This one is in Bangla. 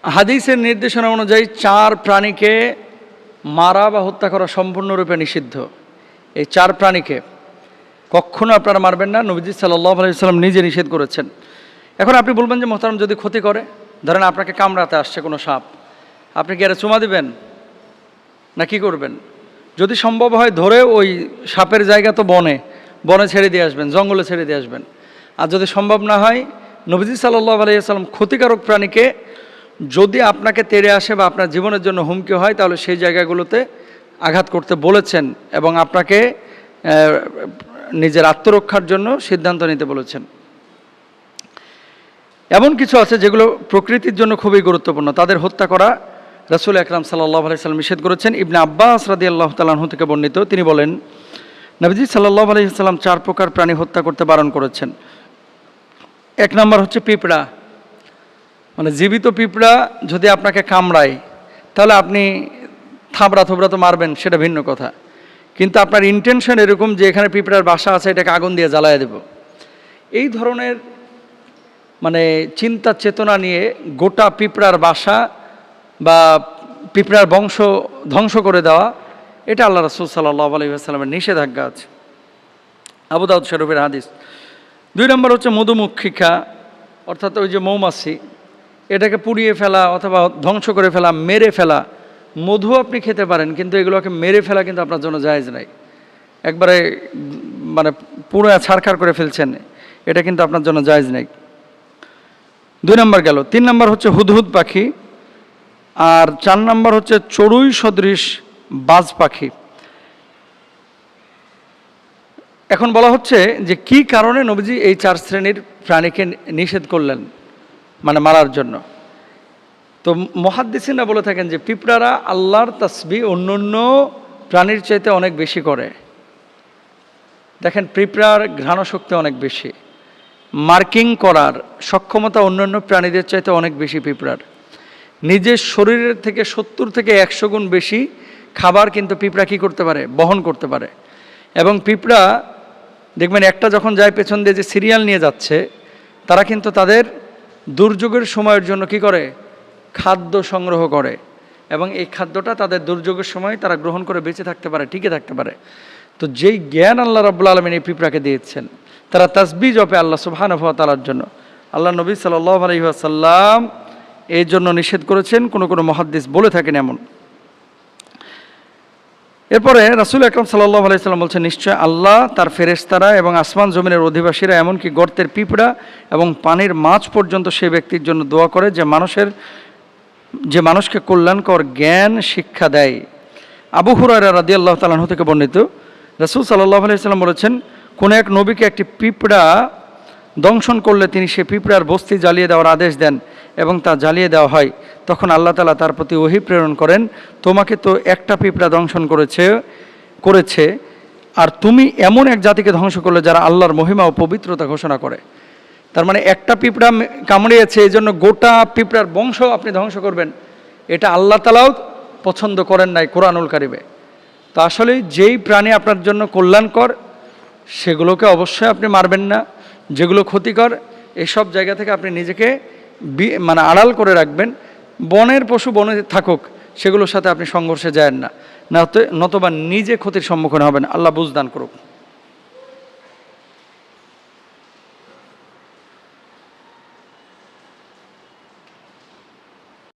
হাদিসের নির্দেশনা অনুযায়ী 4 প্রাণীকে মারা বা হত্যা করা সম্পূর্ণরূপে নিষিদ্ধ। এই 4 প্রাণীকে কখনো আপনারা মারবেন না, নবীজি সাল্লাল্লাহু আলাইহি ওয়াসাল্লাম নিজে নিষেধ করেছেন। এখন আপনি বলবেন যে মোহতারাম, যদি ক্ষতি করে, ধরেন আপনাকে কামড়াতে আসছে কোনো সাপ, আপনি কি আরে চুমা দিবেন না কি করবেন? যদি সম্ভব হয় ধরে ওই সাপের জায়গা তো বনে ছেড়ে দিয়ে আসবেন, জঙ্গলে ছেড়ে দিয়ে আসবেন। আর যদি সম্ভব না হয়, নবীজি সাল্লাল্লাহু আলাইহি ওয়াসাল্লাম ক্ষতিকারক প্রাণীকে যদি আপনাকে তেড়ে আসে বা আপনার জীবনের জন্য হুমকি হয়, তাহলে সেই জায়গাগুলোতে আঘাত করতে বলেছেন এবং আপনাকে নিজের আত্মরক্ষার জন্য সিদ্ধান্ত নিতে বলেছেন। এমন কিছু আছে যেগুলো প্রকৃতির জন্য খুবই গুরুত্বপূর্ণ, তাদের হত্যা করা রাসূল আকরাম সাল্লাল্লাহু আলাইহি ওয়াসাল্লাম নিষেধ করেছেন। ইবনে আব্বাস রাদিয়াল্লাহু তাআলা আনহু থেকে বর্ণিত, তিনি বলেন, নবীজি সাল্লাল্লাহু আলাইহি ওয়াসাল্লাম 4 প্রকার প্রাণী হত্যা করতে বারণ করেছেন। 1 নম্বর হচ্ছে পিঁপড়া। মানে জীবিত পিঁপড়া যদি আপনাকে কামড়ায়, তাহলে আপনি থাবড়া থবড়া তো মারবেন, সেটা ভিন্ন কথা, কিন্তু আপনার ইন্টেনশন এরকম যে এখানে পিঁপড়ার বাসা আছে, এটাকে আগুন দিয়ে জ্বালায় দেব, এই ধরনের মানে চিন্তা চেতনা নিয়ে গোটা পিঁপড়ার বাসা বা পিঁপড়ার বংশ ধ্বংস করে দেওয়া, এটা আল্লাহ রাসূল সাল্লাল্লাহু আলাইহি ওয়াসাল্লামের নিষেধাজ্ঞা আছে। আবু দাউদ শরীফের হাদিস। 2 নম্বর হচ্ছে মধুমক্ষিকা, অর্থাৎ ওই যে মৌমাছি, এটাকে পুড়িয়ে ফেলা অথবা ধ্বংস করে ফেলা, মেরে ফেলা। মধু আপনি খেতে পারেন, কিন্তু এগুলোকে মেরে ফেলা কিন্তু আপনার জন্য জায়েজ নাই। একবারে মানে পুরো ছারখার করে ফেলছেন, এটা কিন্তু আপনার জন্য জায়েজ নাই। 2 নম্বর গেল। 3 নম্বর হচ্ছে হুদহুদ পাখি, আর 4 নম্বর হচ্ছে চড়ুই সদৃশ বাজ পাখি। এখন বলা হচ্ছে যে কি কারণে নবীজি এই 4 শ্রেণীর প্রাণীকে নিষেধ করলেন, মানে মারার জন্য। তো মুহাদ্দিসিনরা বলে থাকেন যে পিঁপড়ারা আল্লাহর তাসবিহ অন্যান্য প্রাণীর চাইতে অনেক বেশি করে। দেখেন, পিঁপড়ার ঘ্রাণশক্তি অনেক বেশি, মার্কিং করার সক্ষমতা অন্যান্য প্রাণীদের চাইতে অনেক বেশি পিঁপড়ার। নিজের শরীরের থেকে 70 থেকে 100 গুণ বেশি খাবার কিন্তু পিঁপড়া কী করতে পারে, বহন করতে পারে। এবং পিঁপড়া দেখবেন একটা যখন যায় পেছন দিয়ে যে সিরিয়াল নিয়ে যাচ্ছে, তারা কিন্তু তাদের দুর্যোগের সময়ের জন্য কি করে, খাদ্য সংগ্রহ করে, এবং এই খাদ্যটা তাদের দুর্যোগের সময় তারা গ্রহণ করে বেঁচে থাকতে পারে, টিকে থাকতে পারে। তো যেই জ্ঞান আল্লাহ রাব্বুল আলামিন এই পিঁপড়াকে দিয়েছেন, তারা তাসবিহ জপে আল্লাহ সুবহানাহু ওয়া তাআলার জন্য। আল্লাহ নবী সাল্লাল্লাহু আলাইহি ওয়াসাল্লাম এই জন্য নিষেধ করেছেন, কোনো কোনো মুহাদ্দিস বলে থাকেন এমন। এরপরে রাসূল আকরাম সাল্লাল্লাহু আলাইহি ওয়াসাল্লাম বলছেন, নিশ্চয় আল্লাহ, তার ফেরেশতারা এবং আসমান জমিনের অধিবাসীরা, এমনকি গর্তের পিঁপড়া এবং পানির মাছ পর্যন্ত সেই ব্যক্তির জন্য দোয়া করে যে মানুষকে কল্যাণকর জ্ঞান শিক্ষা দেয়। আবু হুরায়রা রাদিয়াল্লাহু তাআলা আনহু থেকে বর্ণিত, রাসূল সাল্লাল্লাহু আলাইহি ওয়াসাল্লাম বলেছেন, কোন এক নবীকে একটি পিঁপড়া দংশন করলে তিনি সে পিঁপড়ার বস্তি জ্বালিয়ে দেওয়ার আদেশ দেন এবং তা জ্বালিয়ে দেওয়া হয়। তখন আল্লাহ তাআলা তার প্রতি ওহী প্রেরণ করেন, তোমাকে তো একটা পিঁপড়া দংশন করেছে, আর তুমি এমন এক জাতিকে ধ্বংস করলে যারা আল্লাহর মহিমা ও পবিত্রতা ঘোষণা করে। তার মানে একটা পিঁপড়া কামড়িয়েছে, এই জন্য গোটা পিঁপড়ার বংশ আপনি ধ্বংস করবেন, এটা আল্লাহ তাআলাও পছন্দ করেন নাই কোরআনুল কারিমে। তো আসলে যেই প্রাণী আপনার জন্য কল্যাণকর, সেগুলোকে অবশ্যই আপনি মারবেন না। যেগুলো ক্ষতিকর, এসব জায়গা থেকে আপনি নিজেকে মানে আড়াল করে রাখবেন। বনের পশু বনে থাকুক, সেগুলোর সাথে আপনি সংঘর্ষে যায়েন না, নতুবা নিজে ক্ষতির সম্মুখীন হবেন। আল্লাহ বুঝদান করুক।